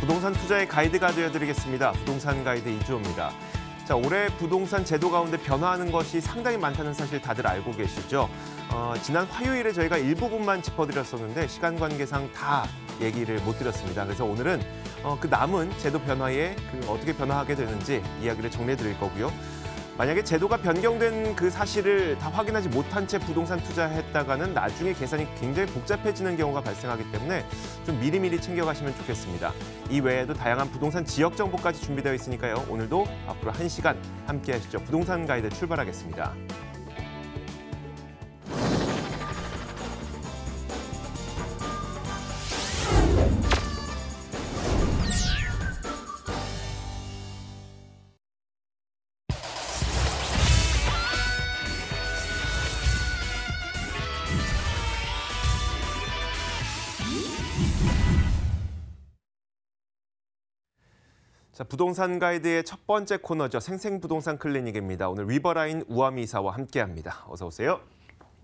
부동산 투자의 가이드가 되어드리겠습니다. 부동산 가이드 이주호입니다. 자, 올해 부동산 제도 가운데 변화하는 것이 상당히 많다는 사실 다들 알고 계시죠? 지난 화요일에 저희가 일부분만 짚어드렸었는데 시간 관계상 다 얘기를 못 드렸습니다. 그래서 오늘은 그 남은 제도 변화에 어떻게 변화하게 되는지 이야기를 정리해드릴 거고요. 만약에 제도가 변경된 그 사실을 다 확인하지 못한 채 부동산 투자했다가는 나중에 계산이 굉장히 복잡해지는 경우가 발생하기 때문에 좀 미리미리 챙겨가시면 좋겠습니다. 이 외에도 다양한 부동산 지역 정보까지 준비되어 있으니까요. 오늘도 앞으로 1시간 함께 하시죠. 부동산 가이드 출발하겠습니다. 자, 부동산 가이드의 첫 번째 코너죠. 생생부동산 클리닉입니다. 오늘 위버라인 우아미 이사와 함께합니다. 어서 오세요.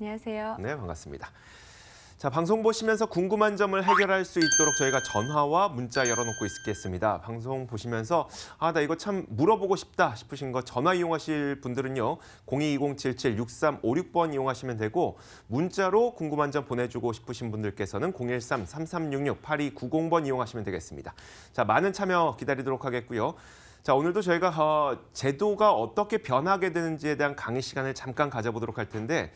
안녕하세요. 네, 반갑습니다. 자, 방송 보시면서 궁금한 점을 해결할 수 있도록 저희가 전화와 문자 열어놓고 있겠습니다. 방송 보시면서 나 이거 참 물어보고 싶다 싶으신 거 전화 이용하실 분들은요. 0220776356번 이용하시면 되고 문자로 궁금한 점 보내주고 싶으신 분들께서는 013-3366-8290번 이용하시면 되겠습니다. 자, 많은 참여 기다리도록 하겠고요. 자, 오늘도 저희가 제도가 어떻게 변하게 되는지에 대한 강의 시간을 잠깐 가져보도록 할 텐데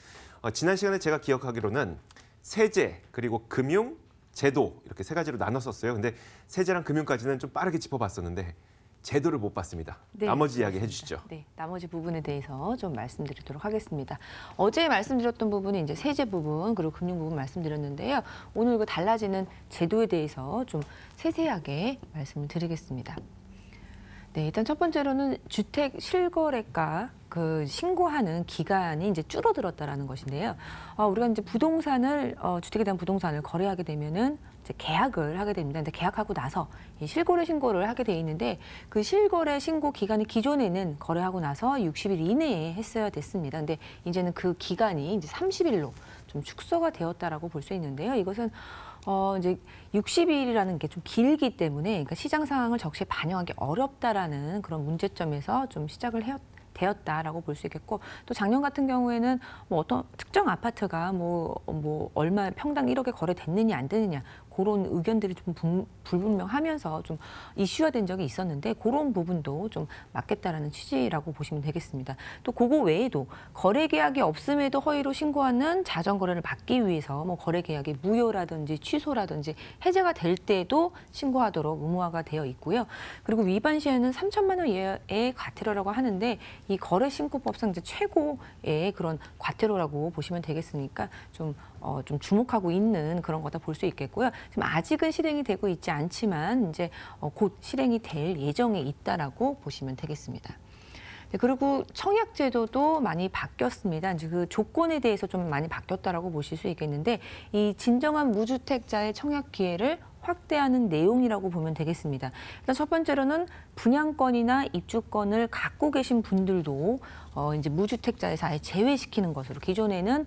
지난 시간에 제가 기억하기로는 세제, 그리고 금융, 제도 이렇게 세 가지로 나눴었어요. 근데 세제랑 금융까지는 좀 빠르게 짚어봤었는데 제도를 못 봤습니다. 네, 나머지 그렇습니다. 이야기 해주시죠. 네, 나머지 부분에 대해서 좀 말씀드리도록 하겠습니다. 어제 말씀드렸던 부분이 이제 세제 부분 그리고 금융 부분 말씀드렸는데요. 오늘 그 달라지는 제도에 대해서 좀 세세하게 말씀을 드리겠습니다. 네, 일단 첫 번째로는 주택 실거래가 그 신고하는 기간이 이제 줄어들었다라는 것인데요. 우리가 이제 부동산을 주택에 대한 부동산을 거래하게 되면은 이제 계약을 하게 됩니다. 근데 계약하고 나서 이 실거래 신고를 하게 돼 있는데 그 실거래 신고 기간이 기존에는 거래하고 나서 60일 이내에 했어야 됐습니다. 근데 이제는 그 기간이 이제 30일로 좀 축소가 되었다라고 볼 수 있는데요. 이것은 이제 60일이라는 게 좀 길기 때문에 그러니까 시장 상황을 적시에 반영하기 어렵다라는 그런 문제점에서 좀 시작을 되었다라고 볼 수 있겠고 또 작년 같은 경우에는 뭐 어떤 특정 아파트가 뭐 얼마 평당 1억에 거래됐느냐 안 되느냐 그런 의견들이 좀 불분명하면서 좀 이슈화 된 적이 있었는데 그런 부분도 좀 막겠다라는 취지라고 보시면 되겠습니다. 또 그거 외에도 거래 계약이 없음에도 허위로 신고하는 자전거래를 막기 위해서 뭐 거래 계약이 무효라든지 취소라든지 해제가 될 때도 신고하도록 의무화가 되어 있고요. 그리고 위반 시에는 3천만 원 이하의 과태료라고 하는데 이 거래 신고법상 이제 최고의 그런 과태료라고 보시면 되겠으니까 좀 주목하고 있는 그런 거다 볼 수 있겠고요. 지금 아직은 실행이 되고 있지 않지만 이제 곧 실행이 될 예정에 있다라고 보시면 되겠습니다. 네, 그리고 청약 제도도 많이 바뀌었습니다. 이제 그 조건에 대해서 좀 많이 바뀌었다라고 보실 수 있겠는데 이 진정한 무주택자의 청약 기회를 확대하는 내용이라고 보면 되겠습니다. 일단 첫 번째로는 분양권이나 입주권을 갖고 계신 분들도 이제 무주택자에서 아예 제외시키는 것으로 기존에는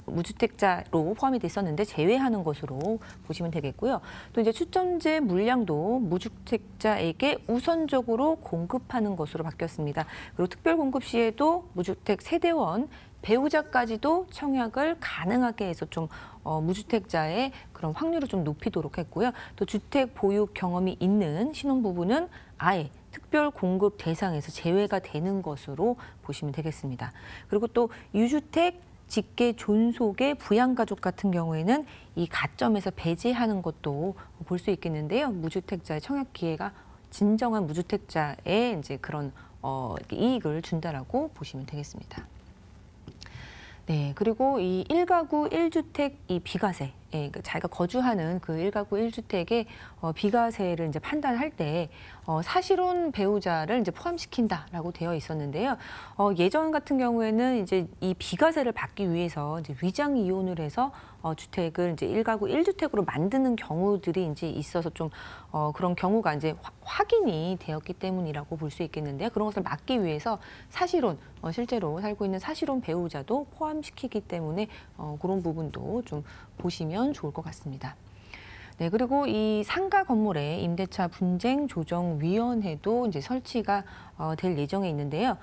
무주택자로 포함이 됐었는데 제외하는 것으로 보시면 되겠고요. 또 이제 추첨제 물량도 무주택자에게 우선적으로 공급하는 것으로 바뀌었습니다. 그리고 특별 공급 시에도 무주택 세대원 배우자까지도 청약을 가능하게 해서 좀 무주택자의 그런 확률을 좀 높이도록 했고요. 또 주택 보유 경험이 있는 신혼부부는 아예 특별 공급 대상에서 제외가 되는 것으로 보시면 되겠습니다. 그리고 또 유주택 직계 존속의 부양가족 같은 경우에는 이 가점에서 배제하는 것도 볼 수 있겠는데요. 무주택자의 청약 기회가 진정한 무주택자의 이제 그런 이익을 준다라고 보시면 되겠습니다. 네, 그리고 이 1가구 1주택 이 비과세, 자기가 거주하는 그 1가구 1주택의 비과세를 이제 판단할 때 사실혼 배우자를 이제 포함시킨다라고 되어 있었는데요. 예전 같은 경우에는 이제 이 비과세를 받기 위해서 이제 위장 이혼을 해서 주택을 이제 1가구 1주택으로 만드는 경우들이 이제 있어서 좀 그런 경우가 이제 확인이 되었기 때문이라고 볼 수 있겠는데요. 그런 것을 막기 위해서 사실혼, 실제로 살고 있는 사실혼 배우자도 포함시키기 때문에 그런 부분도 좀 보시면 좋을 것 같습니다. 네, 그리고 이 상가 건물에 임대차 분쟁 조정 위원회도 이제 설치가 될 예정에 있는데요.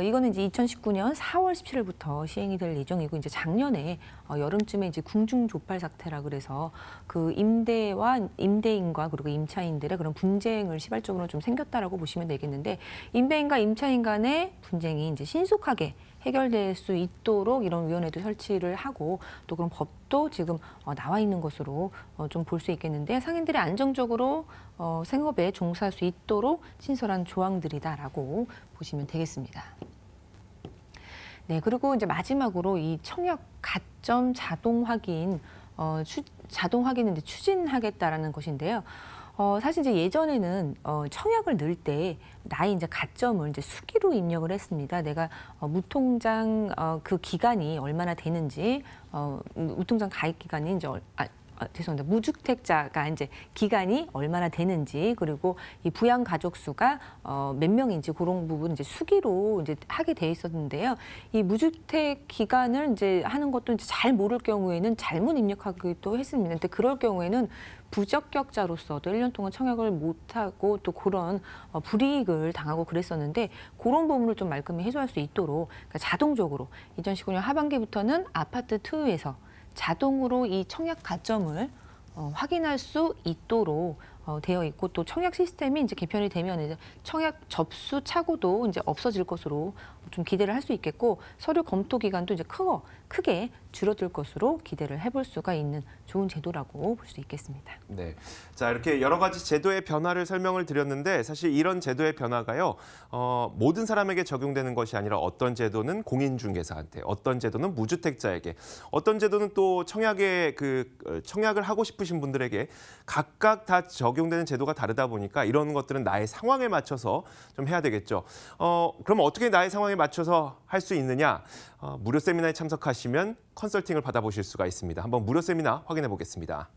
이거는 이제 2019년 4월 17일부터 시행이 될 예정이고 이제 작년에 여름쯤에 이제 궁중 조팔 사태라 그래서 그 임대와 임대인과 그리고 임차인들의 그런 분쟁을 시발적으로 좀 생겼다라고 보시면 되겠는데 임대인과 임차인 간의 분쟁이 이제 신속하게 해결될 수 있도록 이런 위원회도 설치를 하고 또 그런 법도 지금 나와 있는 것으로 좀 볼 수 있겠는데 상인들이 안정적으로 생업에 종사할 수 있도록 신설한 조항들이다라고 보시면 되겠습니다. 네, 그리고 이제 마지막으로 이 청약 가점 자동 확인, 자동 확인을 이제 추진하겠다라는 것인데요. 사실 이제 예전에는 청약을 넣을 때 나의 이제 가점을 이제 수기로 입력을 했습니다. 내가 무통장 그 기간이 얼마나 되는지, 무통장 가입 기간이 이제 죄송합니다. 무주택자가 이제 기간이 얼마나 되는지 그리고 이 부양 가족 수가 몇 명인지 그런 부분 이제 수기로 이제 하게 돼 있었는데요. 이 무주택 기간을 이제 하는 것도 이제 잘 모를 경우에는 잘못 입력하기도 했습니다. 근데 그럴 경우에는 부적격자로서 또 1년 동안 청약을 못하고 또 그런 불이익을 당하고 그랬었는데 그런 부분을 좀 말끔히 해소할 수 있도록 그러니까 자동적으로 2019년 하반기부터는 아파트 투유에서 자동으로 이 청약 가점을 확인할 수 있도록 되어 있고 또 청약 시스템이 이제 개편이 되면 이제 청약 접수 착오도 이제 없어질 것으로 좀 기대를 할 수 있겠고 서류 검토 기간도 이제 크게 줄어들 것으로 기대를 해볼 수가 있는 좋은 제도라고 볼 수 있겠습니다. 네, 자 이렇게 여러 가지 제도의 변화를 설명을 드렸는데 사실 이런 제도의 변화가요 모든 사람에게 적용되는 것이 아니라 어떤 제도는 공인중개사한테, 어떤 제도는 무주택자에게, 어떤 제도는 또 청약을 하고 싶으신 분들에게 각각 다 적용되는 제도가 다르다 보니까 이런 것들은 나의 상황에 맞춰서 좀 해야 되겠죠. 그럼 어떻게 나의 상황에 맞춰서 할 수 있느냐? 무료 세미나에 참석하시면 컨설팅을 받아보실 수가 있습니다. 한번 무료 세미나 확인해 보겠습니다.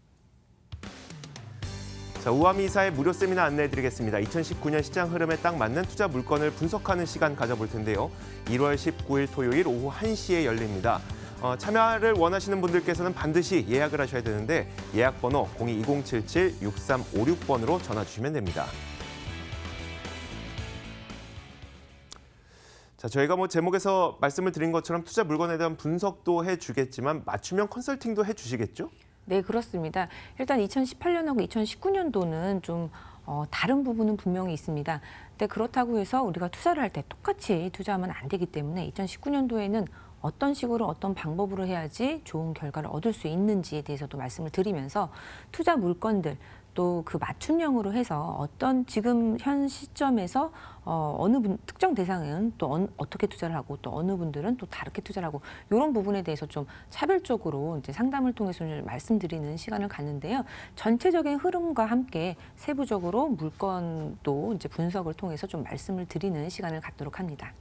자, 우아미 이사의 무료 세미나 안내해드리겠습니다. 2019년 시장 흐름에 딱 맞는 투자 물건을 분석하는 시간 가져볼 텐데요. 1월 19일 토요일 오후 1시에 열립니다. 참여를 원하시는 분들께서는 반드시 예약을 하셔야 되는데 예약 번호 02-2077-6356번으로 전화 주시면 됩니다. 자, 저희가 제목에서 말씀을 드린 것처럼 투자 물건에 대한 분석도 해주겠지만 맞춤형 컨설팅도 해주시겠죠? 네, 그렇습니다. 일단 2018년하고 2019년도는 좀 다른 부분은 분명히 있습니다. 근데 그렇다고 해서 우리가 투자를 할 때 똑같이 투자하면 안 되기 때문에 2019년도에는 어떤 식으로 어떤 방법으로 해야지 좋은 결과를 얻을 수 있는지에 대해서도 말씀을 드리면서 투자 물건들 또 그 맞춤형으로 해서 어떤 지금 현 시점에서 특정 대상은 또 어떻게 투자를 하고 또 어느 분들은 또 다르게 투자를 하고 이런 부분에 대해서 좀 차별적으로 이제 상담을 통해서 좀 말씀드리는 시간을 갖는데요. 전체적인 흐름과 함께 세부적으로 물건도 이제 분석을 통해서 좀 말씀을 드리는 시간을 갖도록 합니다.